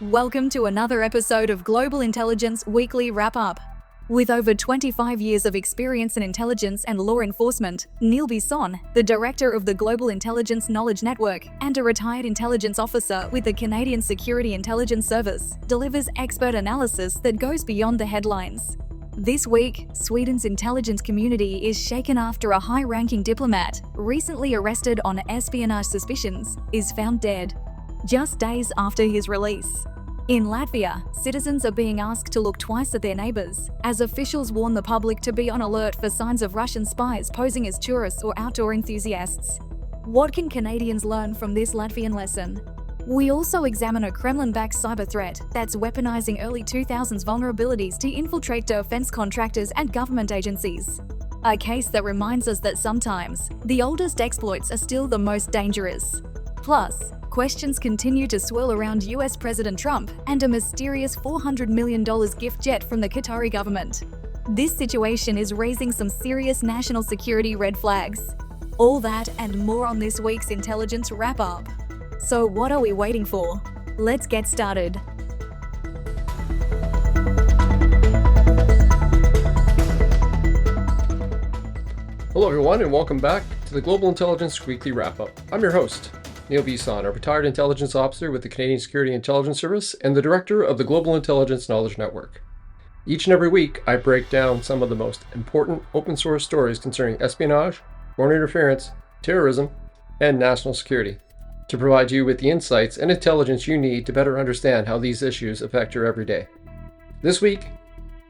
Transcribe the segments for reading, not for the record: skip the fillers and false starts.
Welcome to another episode of Global Intelligence Weekly Wrap-Up. With over 25 years of experience in intelligence and law enforcement, Neil Bisson, the director of the Global Intelligence Knowledge Network and a retired intelligence officer with the Canadian Security Intelligence Service, delivers expert analysis that goes beyond the headlines. This week, Sweden's intelligence community is shaken after a high-ranking diplomat, recently arrested on espionage suspicions, is found dead, just days after his release. In Latvia, citizens are being asked to look twice at their neighbours, as officials warn the public to be on alert for signs of Russian spies posing as tourists or outdoor enthusiasts. What can Canadians learn from this Latvian lesson? We also examine a Kremlin-backed cyber threat that's weaponizing early 2000s vulnerabilities to infiltrate defense contractors and government agencies. A case that reminds us that sometimes, the oldest exploits are still the most dangerous. Plus, questions continue to swirl around US President Trump and a mysterious $400 million gift jet from the Qatari government. This situation is raising some serious national security red flags. All that and more on this week's Intelligence Wrap-Up. So what are we waiting for? Let's get started. Hello everyone and welcome back to the Global Intelligence Weekly Wrap-Up. I'm your host, Neil Bisson, a retired intelligence officer with the Canadian Security Intelligence Service and the director of the Global Intelligence Knowledge Network. Each and every week, I break down some of the most important open source stories concerning espionage, foreign interference, terrorism, and national security, to provide you with the insights and intelligence you need to better understand how these issues affect your everyday. This week,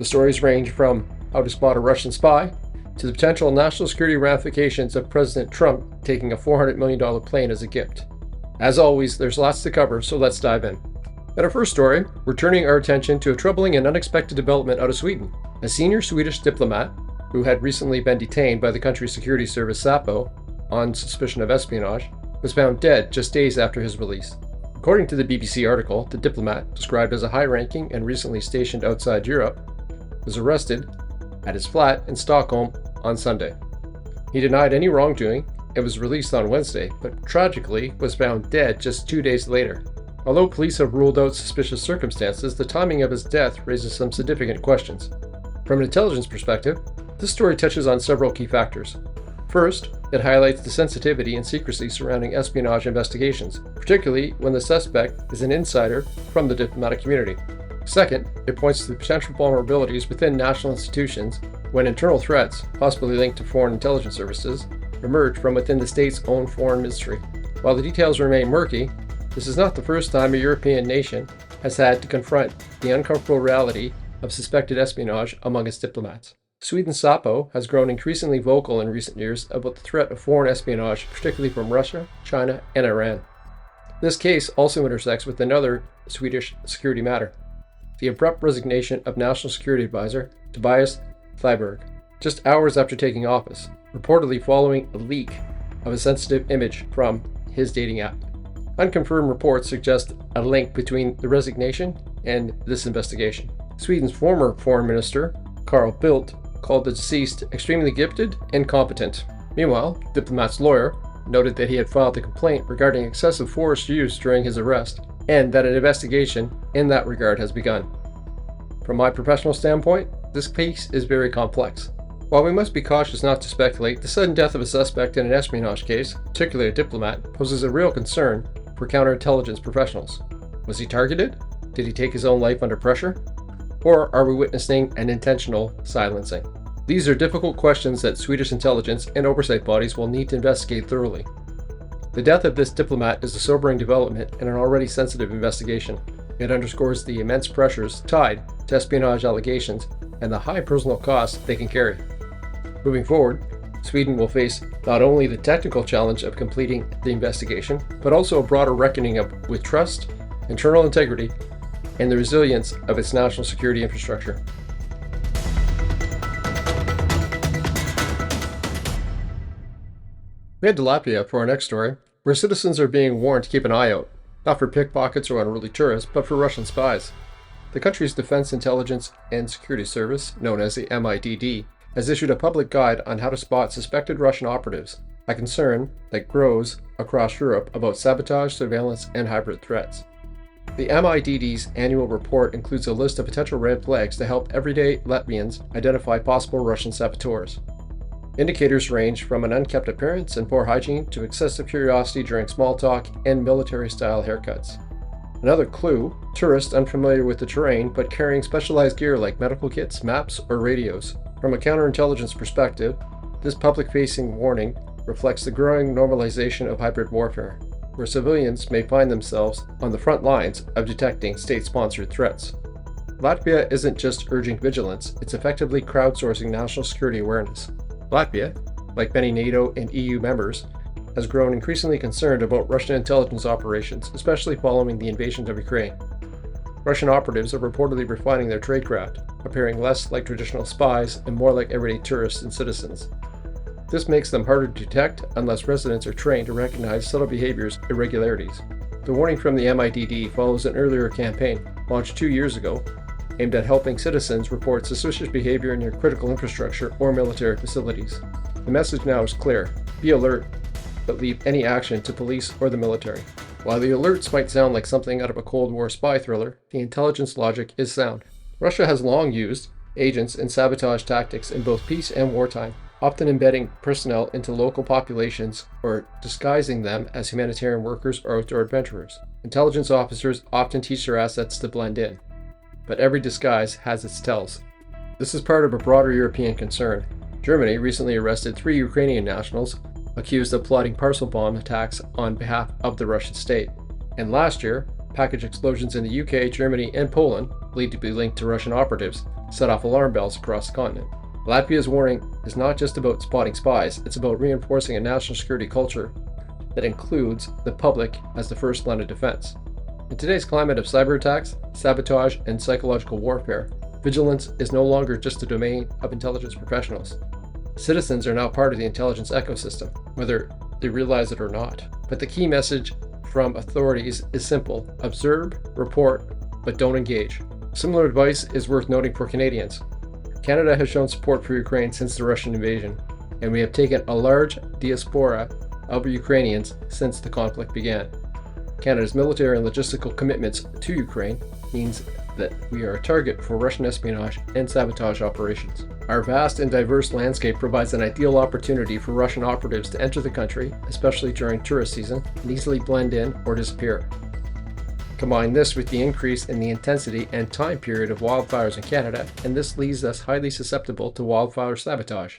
the stories range from how to spot a Russian spy to the potential national security ramifications of President Trump taking a $400 million plane as a gift. As always, there's lots to cover, so let's dive in. In our first story, we're turning our attention to a troubling and unexpected development out of Sweden. A senior Swedish diplomat, who had recently been detained by the country's security service Säpo on suspicion of espionage, was found dead just days after his release. According to the BBC article, the diplomat, described as a high-ranking and recently stationed outside Europe, was arrested at his flat in Stockholm on Sunday. He denied any wrongdoing and was released on Wednesday, but tragically was found dead just 2 days later. Although police have ruled out suspicious circumstances, the timing of his death raises some significant questions. From an intelligence perspective, this story touches on several key factors. First, it highlights the sensitivity and secrecy surrounding espionage investigations, particularly when the suspect is an insider from the diplomatic community. Second, it points to the potential vulnerabilities within national institutions when internal threats, possibly linked to foreign intelligence services, emerge from within the state's own foreign ministry. While the details remain murky, this is not the first time a European nation has had to confront the uncomfortable reality of suspected espionage among its diplomats. Sweden's Säpo has grown increasingly vocal in recent years about the threat of foreign espionage, particularly from Russia, China, and Iran. This case also intersects with another Swedish security matter: the abrupt resignation of National Security Advisor Tobias Thyberg, just hours after taking office, reportedly following a leak of a sensitive image from his dating app. Unconfirmed reports suggest a link between the resignation and this investigation. Sweden's former foreign minister, Carl Bildt, called the deceased extremely gifted and competent. Meanwhile, the diplomat's lawyer noted that he had filed a complaint regarding excessive force used during his arrest, and that an investigation in that regard has begun. From my professional standpoint, this case is very complex. While we must be cautious not to speculate, the sudden death of a suspect in an espionage case, particularly a diplomat, poses a real concern for counterintelligence professionals. Was he targeted? Did he take his own life under pressure? Or are we witnessing an intentional silencing? These are difficult questions that Swedish intelligence and oversight bodies will need to investigate thoroughly. The death of this diplomat is a sobering development in an already sensitive investigation. It underscores the immense pressures tied to espionage allegations and the high personal costs they can carry. Moving forward, Sweden will face not only the technical challenge of completing the investigation, but also a broader reckoning with trust, internal integrity, and the resilience of its national security infrastructure. We head to Latvia for our next story, where citizens are being warned to keep an eye out, not for pickpockets or unruly tourists, but for Russian spies. The country's Defense Intelligence and Security Service, known as the MIDD, has issued a public guide on how to spot suspected Russian operatives, a concern that grows across Europe about sabotage, surveillance, and hybrid threats. The MIDD's annual report includes a list of potential red flags to help everyday Latvians identify possible Russian saboteurs. Indicators range from an unkempt appearance and poor hygiene to excessive curiosity during small talk and military-style haircuts. Another clue, tourists unfamiliar with the terrain but carrying specialized gear like medical kits, maps, or radios. From a counterintelligence perspective, this public-facing warning reflects the growing normalization of hybrid warfare, where civilians may find themselves on the front lines of detecting state-sponsored threats. Latvia isn't just urging vigilance, it's effectively crowdsourcing national security awareness. Latvia, like many NATO and EU members, has grown increasingly concerned about Russian intelligence operations, especially following the invasion of Ukraine. Russian operatives are reportedly refining their tradecraft, appearing less like traditional spies and more like everyday tourists and citizens. This makes them harder to detect unless residents are trained to recognize subtle behaviors irregularities. The warning from the MIDD follows an earlier campaign, launched 2 years ago, aimed at helping citizens report suspicious behavior near critical infrastructure or military facilities. The message now is clear: be alert, but leave any action to police or the military. While the alerts might sound like something out of a Cold War spy thriller, the intelligence logic is sound. Russia has long used agents and sabotage tactics in both peace and wartime, often embedding personnel into local populations or disguising them as humanitarian workers or outdoor adventurers. Intelligence officers often teach their assets to blend in, but every disguise has its tells. This is part of a broader European concern. Germany recently arrested 3 Ukrainian nationals accused of plotting parcel bomb attacks on behalf of the Russian state. And last year, package explosions in the UK, Germany, and Poland, believed to be linked to Russian operatives, set off alarm bells across the continent. Latvia's warning is not just about spotting spies, it's about reinforcing a national security culture that includes the public as the first line of defense. In today's climate of cyberattacks, sabotage, and psychological warfare, vigilance is no longer just a domain of intelligence professionals. Citizens are now part of the intelligence ecosystem, whether they realize it or not. But the key message from authorities is simple: observe, report, but don't engage. Similar advice is worth noting for Canadians. Canada has shown support for Ukraine since the Russian invasion, and we have taken a large diaspora of Ukrainians since the conflict began. Canada's military and logistical commitments to Ukraine means that we are a target for Russian espionage and sabotage operations. Our vast and diverse landscape provides an ideal opportunity for Russian operatives to enter the country, especially during tourist season, and easily blend in or disappear. Combine this with the increase in the intensity and time period of wildfires in Canada, and this leaves us highly susceptible to wildfire sabotage,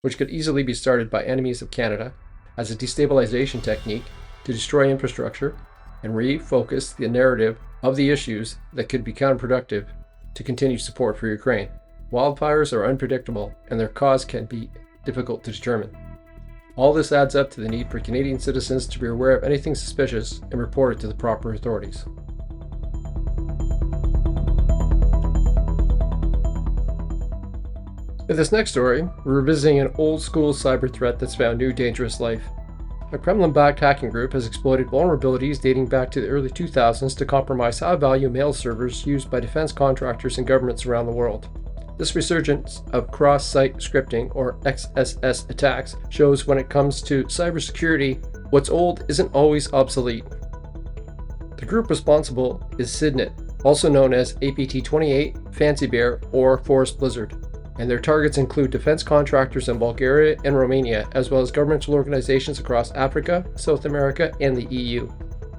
which could easily be started by enemies of Canada as a destabilization technique to destroy infrastructure and refocus the narrative of the issues that could be counterproductive to continue support for Ukraine. Wildfires are unpredictable and their cause can be difficult to determine. All this adds up to the need for Canadian citizens to be aware of anything suspicious and report it to the proper authorities. In this next story, we're revisiting an old-school cyber threat that's found new dangerous life. A Kremlin-backed hacking group has exploited vulnerabilities dating back to the early 2000s to compromise high-value mail servers used by defense contractors and governments around the world. This resurgence of cross-site scripting, or XSS attacks, shows when it comes to cybersecurity, what's old isn't always obsolete. The group responsible is Signet, also known as APT-28, Fancy Bear, or Forest Blizzard, and their targets include defense contractors in Bulgaria and Romania, as well as governmental organizations across Africa, South America, and the EU.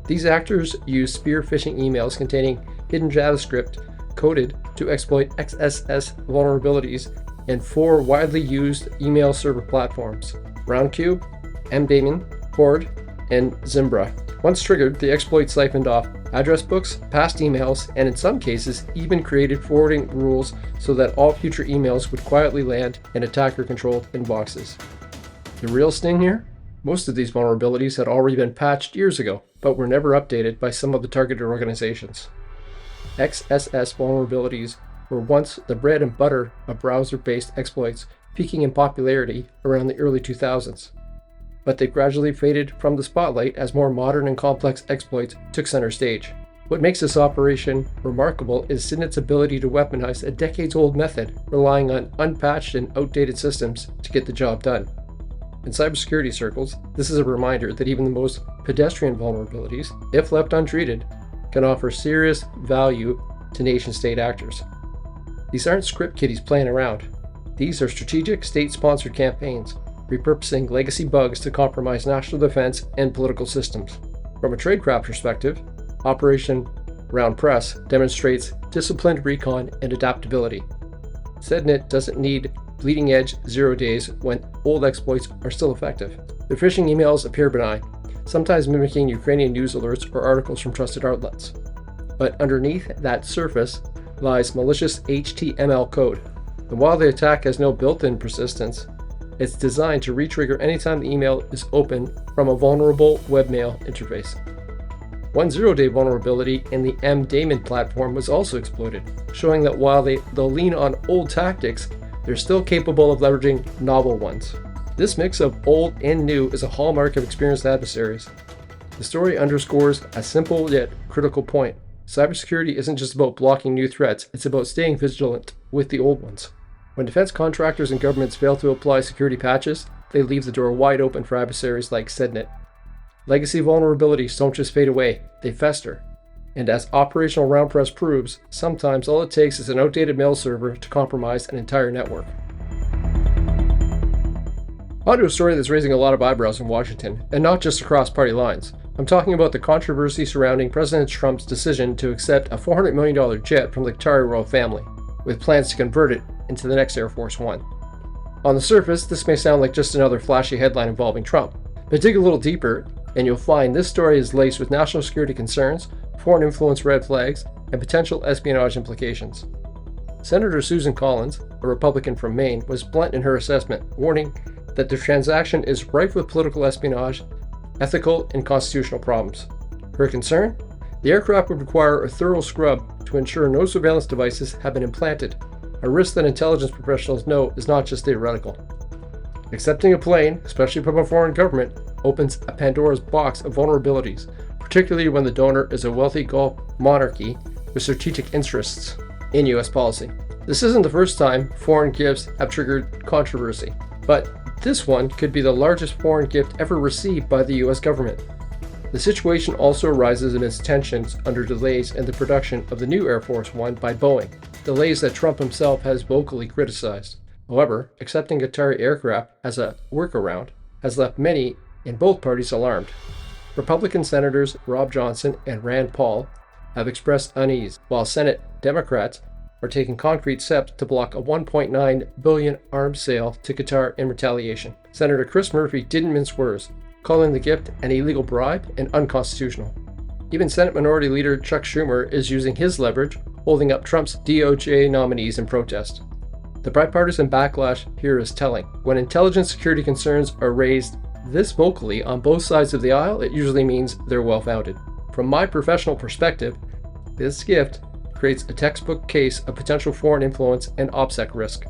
These actors use spear phishing emails containing hidden JavaScript coded to exploit XSS vulnerabilities in 4 widely used email server platforms: Roundcube, MDaemon, Horde, and Zimbra. Once triggered, the exploit siphoned off address books, past emails, and in some cases even created forwarding rules so that all future emails would quietly land in attacker-controlled inboxes. The real sting here? Most of these vulnerabilities had already been patched years ago, but were never updated by some of the targeted organizations. XSS vulnerabilities were once the bread and butter of browser-based exploits, peaking in popularity around the early 2000s. But they gradually faded from the spotlight as more modern and complex exploits took center stage. What makes this operation remarkable is Signet's ability to weaponize a decades-old method, relying on unpatched and outdated systems to get the job done. In cybersecurity circles, this is a reminder that even the most pedestrian vulnerabilities, if left untreated, can offer serious value to nation-state actors. These aren't script kiddies playing around. These are strategic state-sponsored campaigns, repurposing legacy bugs to compromise national defense and political systems. From a tradecraft perspective, Operation Round Press demonstrates disciplined recon and adaptability. SEDNet doesn't need bleeding-edge 0 days when old exploits are still effective. The phishing emails appear benign, sometimes mimicking Ukrainian news alerts or articles from trusted outlets. But underneath that surface lies malicious HTML code. And while the attack has no built-in persistence, it's designed to re-trigger anytime the email is open from a vulnerable webmail interface. One 0-day vulnerability in the MDaemon platform was also exploited, showing that while they'll lean on old tactics, they're still capable of leveraging novel ones. This mix of old and new is a hallmark of experienced adversaries. The story underscores a simple yet critical point. Cybersecurity isn't just about blocking new threats, it's about staying vigilant with the old ones. When defense contractors and governments fail to apply security patches, they leave the door wide open for adversaries like SEDNet. Legacy vulnerabilities don't just fade away, they fester. And as Operational Round Press proves, sometimes all it takes is an outdated mail server to compromise an entire network. On to a story that's raising a lot of eyebrows in Washington, and not just across party lines. I'm talking about the controversy surrounding President Trump's decision to accept a $400 million jet from the Qatar royal family, with plans to convert it into the next Air Force One. On the surface, this may sound like just another flashy headline involving Trump, but dig a little deeper, and you'll find this story is laced with national security concerns, foreign influence red flags, and potential espionage implications. Senator Susan Collins, a Republican from Maine, was blunt in her assessment, warning that the transaction is rife with political espionage, ethical, and constitutional problems. Her concern? The aircraft would require a thorough scrub to ensure no surveillance devices have been implanted, a risk that intelligence professionals know is not just theoretical. Accepting a plane, especially from a foreign government, opens a Pandora's box of vulnerabilities, particularly when the donor is a wealthy Gulf monarchy with strategic interests in U.S. policy. This isn't the first time foreign gifts have triggered controversy, but this one could be the largest foreign gift ever received by the U.S. government. The situation also arises amidst tensions under delays in the production of the new Air Force One by Boeing, delays that Trump himself has vocally criticized. However, accepting Qatari aircraft as a workaround has left many in both parties alarmed. Republican Senators Rob Johnson and Rand Paul have expressed unease, while Senate Democrats are taking concrete steps to block a $1.9 billion arms sale to Qatar in retaliation. Senator Chris Murphy didn't mince words, calling the gift an illegal bribe and unconstitutional. Even Senate Minority Leader Chuck Schumer is using his leverage, holding up Trump's DOJ nominees in protest. The bipartisan backlash here is telling. When intelligence security concerns are raised this vocally on both sides of the aisle, it usually means they're well-founded. From my professional perspective, this gift creates a textbook case of potential foreign influence and OPSEC risk.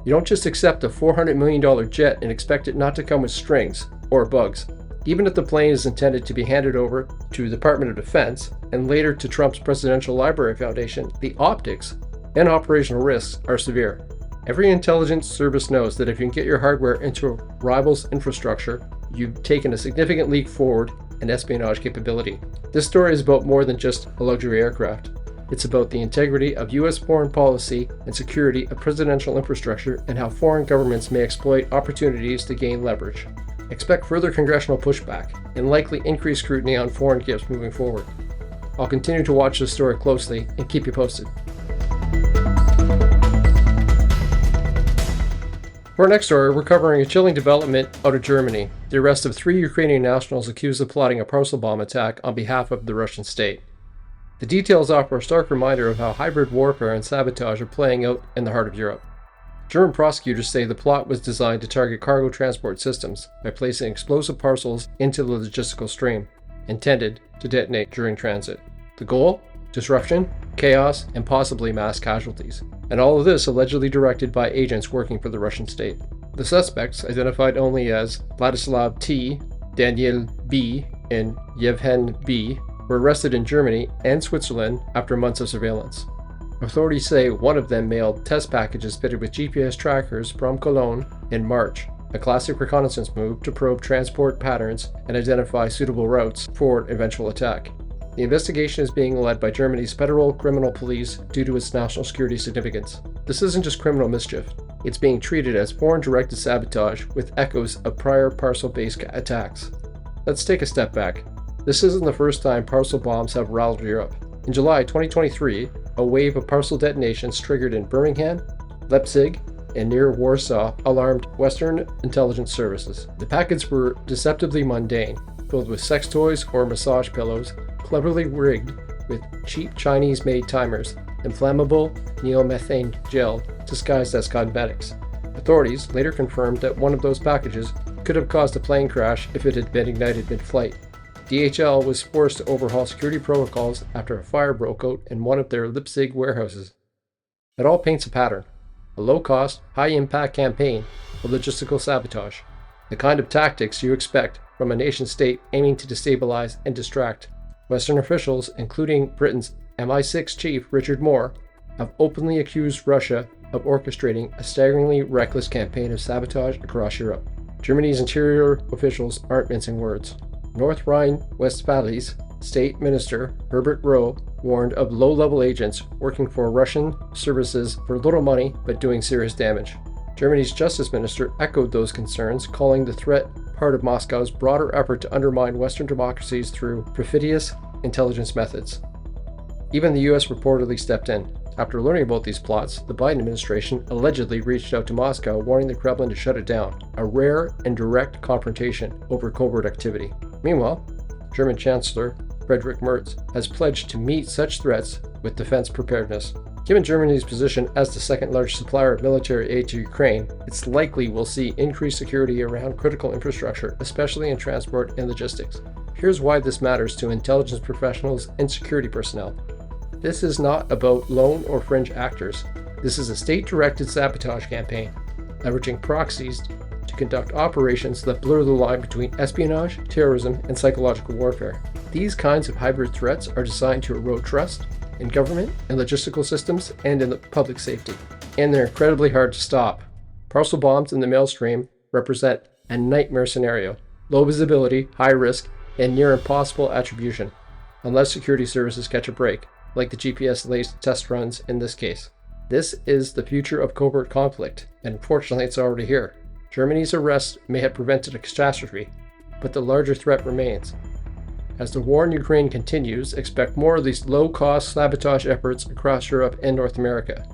You don't just accept a $400 million jet and expect it not to come with strings or bugs. Even if the plane is intended to be handed over to the Department of Defense and later to Trump's Presidential Library Foundation, the optics and operational risks are severe. Every intelligence service knows that if you can get your hardware into a rival's infrastructure, you've taken a significant leap forward in espionage capability. This story is about more than just a luxury aircraft. It's about the integrity of U.S. foreign policy and security of presidential infrastructure and how foreign governments may exploit opportunities to gain leverage. Expect further congressional pushback and likely increased scrutiny on foreign gifts moving forward. I'll continue to watch this story closely and keep you posted. For our next story, we're covering a chilling development out of Germany, the arrest of 3 Ukrainian nationals accused of plotting a parcel bomb attack on behalf of the Russian state. The details offer a stark reminder of how hybrid warfare and sabotage are playing out in the heart of Europe. German prosecutors say the plot was designed to target cargo transport systems by placing explosive parcels into the logistical stream, intended to detonate during transit. The goal? Disruption, chaos, and possibly mass casualties. And all of this allegedly directed by agents working for the Russian state. The suspects, identified only as Vladislav T., Daniel B., and Yevhen B., were arrested in Germany and Switzerland after months of surveillance. Authorities say one of them mailed test packages fitted with GPS trackers from Cologne in March, a classic reconnaissance move to probe transport patterns and identify suitable routes for eventual attack. The investigation is being led by Germany's Federal Criminal Police due to its national security significance. This isn't just criminal mischief. It's being treated as foreign-directed sabotage with echoes of prior Parcel-based attacks. Let's take a step back. This isn't the first time Parcel bombs have rattled Europe. In July 2023, a wave of Parcel detonations triggered in Birmingham, Leipzig, and near Warsaw alarmed Western intelligence services. The packets were deceptively mundane, filled with sex toys or massage pillows, cleverly rigged with cheap Chinese-made timers, inflammable neomethane gel disguised as cosmetics. Authorities later confirmed that one of those packages could have caused a plane crash if it had been ignited mid-flight. DHL was forced to overhaul security protocols after a fire broke out in one of their Leipzig warehouses. It all paints a pattern: a low-cost, high-impact campaign of logistical sabotage, the kind of tactics you expect from a nation-state aiming to destabilize and distract. Western officials, including Britain's MI6 chief Richard Moore, have openly accused Russia of orchestrating a staggeringly reckless campaign of sabotage across Europe. Germany's interior officials aren't mincing words. North Rhine-Westphaly's State Minister Herbert Rowe warned of low-level agents working for Russian services for little money but doing serious damage. Germany's Justice Minister echoed those concerns, calling the threat part of Moscow's broader effort to undermine Western democracies through perfidious intelligence methods. Even the US reportedly stepped in. After learning about these plots, the Biden administration allegedly reached out to Moscow, warning the Kremlin to shut it down, a rare and direct confrontation over covert activity. Meanwhile, German Chancellor Friedrich Merz has pledged to meet such threats with defense preparedness. Given Germany's position as the second-largest supplier of military aid to Ukraine, it's likely we'll see increased security around critical infrastructure, especially in transport and logistics. Here's why this matters to intelligence professionals and security personnel. This is not about lone or fringe actors. This is a state-directed sabotage campaign, leveraging proxies to conduct operations that blur the line between espionage, terrorism, and psychological warfare. These kinds of hybrid threats are designed to erode trust in government and logistical systems and in the public safety. And they're incredibly hard to stop. Parcel bombs in the mail stream represent a nightmare scenario. Low visibility, high risk, and near impossible attribution, unless security services catch a break, like the GPS-laced test runs in this case. This is the future of covert conflict, and unfortunately it's already here. Germany's arrest may have prevented a catastrophe, but the larger threat remains. As the war in Ukraine continues, expect more of these low-cost sabotage efforts across Europe and North America.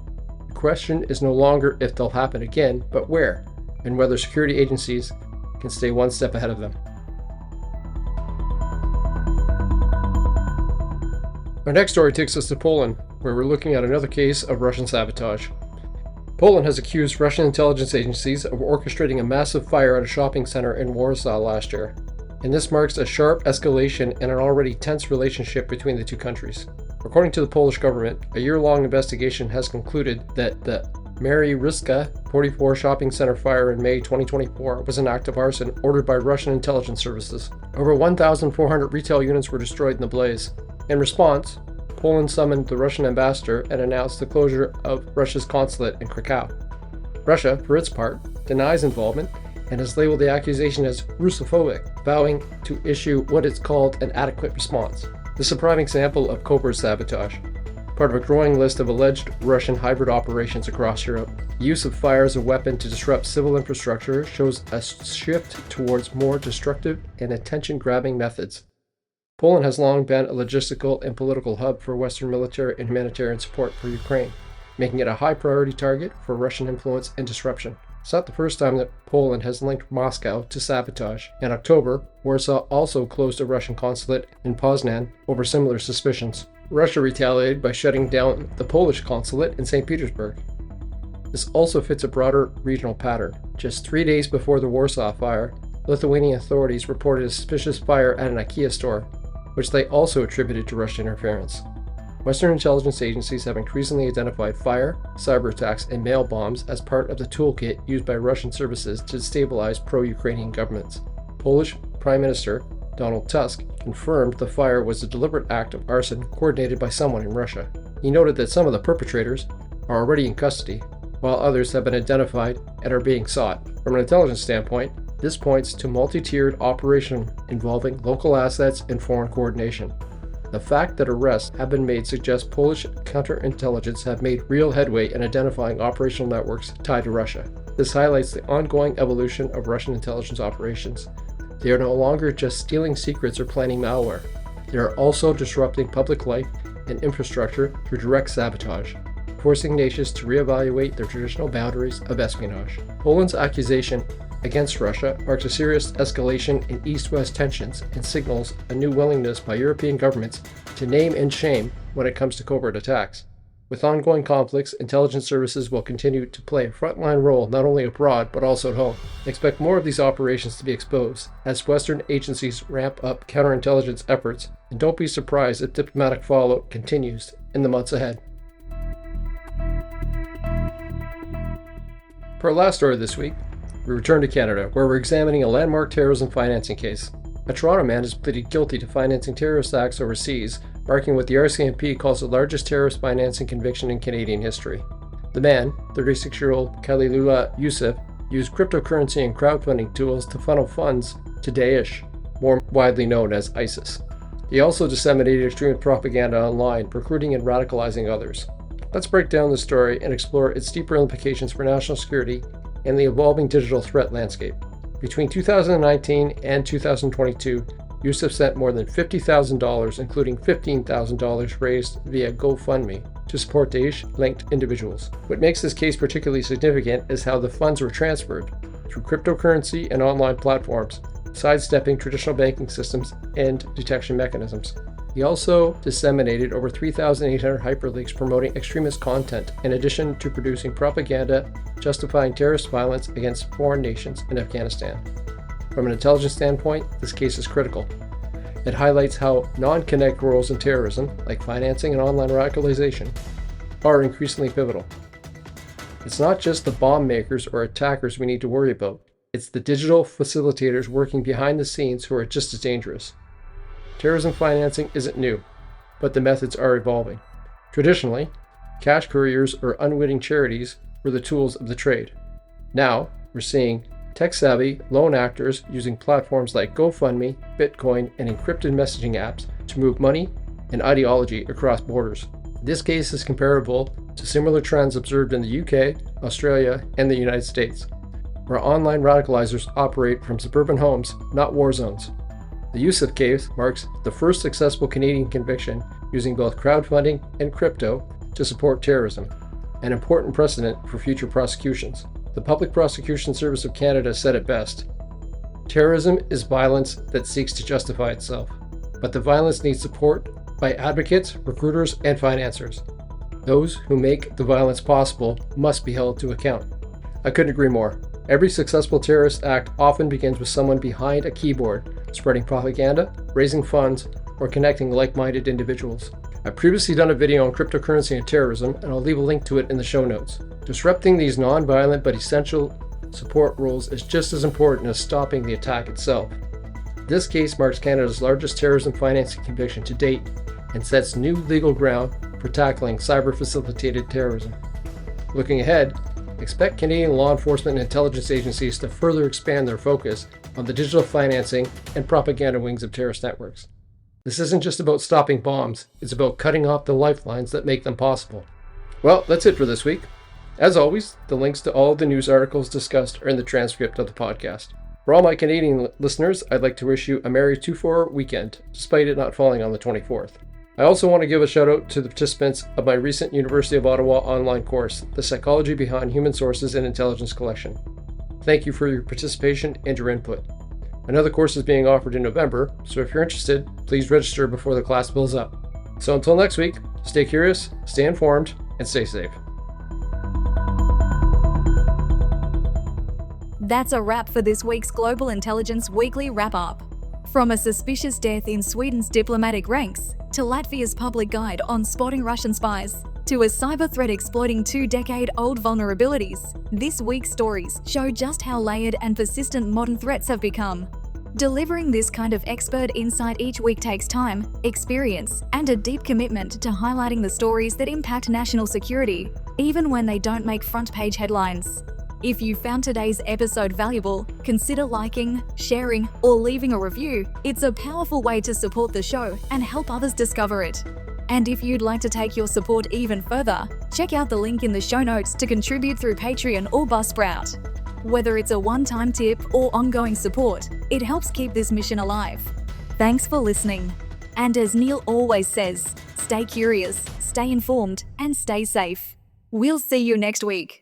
The question is no longer if they'll happen again, but where, and whether security agencies can stay one step ahead of them. Our next story takes us to Poland, where we're looking at another case of Russian sabotage. Poland has accused Russian intelligence agencies of orchestrating a massive fire at a shopping center in Warsaw last year, and this marks a sharp escalation in an already tense relationship between the two countries. According to the Polish government, a year-long investigation has concluded that the Mary Ryska 44 shopping center fire in May 2024 was an act of arson ordered by Russian intelligence services. Over 1,400 retail units were destroyed in the blaze. In response, Poland summoned the Russian ambassador and announced the closure of Russia's consulate in Krakow. Russia, for its part, denies involvement and has labeled the accusation as Russophobic, vowing to issue what it's called an adequate response. This is a prime example of covert sabotage, part of a growing list of alleged Russian hybrid operations across Europe. The use of fire as a weapon to disrupt civil infrastructure shows a shift towards more destructive and attention-grabbing methods. Poland has long been a logistical and political hub for Western military and humanitarian support for Ukraine, making it a high-priority target for Russian influence and disruption. It's not the first time that Poland has linked Moscow to sabotage. In October, Warsaw also closed a Russian consulate in Poznan over similar suspicions. Russia retaliated by shutting down the Polish consulate in St. Petersburg. This also fits a broader regional pattern. Just 3 days before the Warsaw fire, Lithuanian authorities reported a suspicious fire at an IKEA store, which they also attributed to Russian interference. Western intelligence agencies have increasingly identified fire, cyberattacks, and mail bombs as part of the toolkit used by Russian services to destabilize pro-Ukrainian governments. Polish Prime Minister Donald Tusk confirmed the fire was a deliberate act of arson coordinated by someone in Russia. He noted that some of the perpetrators are already in custody, while others have been identified and are being sought. From an intelligence standpoint, this points to multi-tiered operation involving local assets and foreign coordination. The fact that arrests have been made suggests Polish counterintelligence have made real headway in identifying operational networks tied to Russia. This highlights the ongoing evolution of Russian intelligence operations. They are no longer just stealing secrets or planning malware. They are also disrupting public life and infrastructure through direct sabotage, forcing nations to reevaluate their traditional boundaries of espionage. Poland's accusation against Russia marks a serious escalation in East-West tensions and signals a new willingness by European governments to name and shame when it comes to covert attacks. With ongoing conflicts, intelligence services will continue to play a frontline role not only abroad but also at home. Expect more of these operations to be exposed as Western agencies ramp up counterintelligence efforts, and don't be surprised if diplomatic fallout continues in the months ahead. For our last story this week, we return to Canada, where we're examining a landmark terrorism financing case. A Toronto man has pleaded guilty to financing terrorist acts overseas, marking what the RCMP calls the largest terrorist financing conviction in Canadian history. The man, 36-year-old Khalilullah Yusuf, used cryptocurrency and crowdfunding tools to funnel funds to Daesh, more widely known as ISIS. He also disseminated extreme propaganda online, recruiting and radicalizing others. Let's break down the story and explore its deeper implications for national security and the evolving digital threat landscape. Between 2019 and 2022, Yusuf sent more than $50,000, including $15,000 raised via GoFundMe, to support Daesh-linked individuals. What makes this case particularly significant is how the funds were transferred through cryptocurrency and online platforms, sidestepping traditional banking systems and detection mechanisms. He also disseminated over 3,800 hyperlinks promoting extremist content, in addition to producing propaganda justifying terrorist violence against foreign nations in Afghanistan. From an intelligence standpoint, this case is critical. It highlights how non-connect roles in terrorism, like financing and online radicalization, are increasingly pivotal. It's not just the bomb makers or attackers we need to worry about. It's the digital facilitators working behind the scenes who are just as dangerous. Terrorism financing isn't new, but the methods are evolving. Traditionally, cash couriers or unwitting charities were the tools of the trade. Now, we're seeing tech-savvy lone actors using platforms like GoFundMe, Bitcoin, and encrypted messaging apps to move money and ideology across borders. This case is comparable to similar trends observed in the UK, Australia, and the United States, where online radicalizers operate from suburban homes, not war zones. The Yusuf case marks the first successful Canadian conviction using both crowdfunding and crypto to support terrorism, an important precedent for future prosecutions. The Public Prosecution Service of Canada said it best: terrorism is violence that seeks to justify itself, but the violence needs support by advocates, recruiters, and financiers. Those who make the violence possible must be held to account. I couldn't agree more. Every successful terrorist act often begins with someone behind a keyboard, spreading propaganda, raising funds, or connecting like-minded individuals. I've previously done a video on cryptocurrency and terrorism, and I'll leave a link to it in the show notes. Disrupting these non-violent but essential support roles is just as important as stopping the attack itself. This case marks Canada's largest terrorism financing conviction to date and sets new legal ground for tackling cyber-facilitated terrorism. Looking ahead, expect Canadian law enforcement and intelligence agencies to further expand their focus on the digital financing and propaganda wings of terrorist networks. This isn't just about stopping bombs, it's about cutting off the lifelines that make them possible. Well, that's it for this week. As always, the links to all of the news articles discussed are in the transcript of the podcast. For all my Canadian listeners, I'd like to wish you a Merry 2-4 weekend, despite it not falling on the 24th. I also want to give a shout out to the participants of my recent University of Ottawa online course, The Psychology Behind Human Sources and Intelligence Collection. Thank you for your participation and your input. Another course is being offered in November, so if you're interested, please register before the class fills up. So until next week, stay curious, stay informed, and stay safe. That's a wrap for this week's Global Intelligence Weekly Wrap-Up. From a suspicious death in Sweden's diplomatic ranks, to Latvia's public guide on spotting Russian spies, to a cyber threat exploiting 2-decade-old vulnerabilities, this week's stories show just how layered and persistent modern threats have become. Delivering this kind of expert insight each week takes time, experience, and a deep commitment to highlighting the stories that impact national security, even when they don't make front-page headlines. If you found today's episode valuable, consider liking, sharing, or leaving a review. It's a powerful way to support the show and help others discover it. And if you'd like to take your support even further, check out the link in the show notes to contribute through Patreon or Buzzsprout. Whether it's a one-time tip or ongoing support, it helps keep this mission alive. Thanks for listening. And as Neil always says, stay curious, stay informed, and stay safe. We'll see you next week.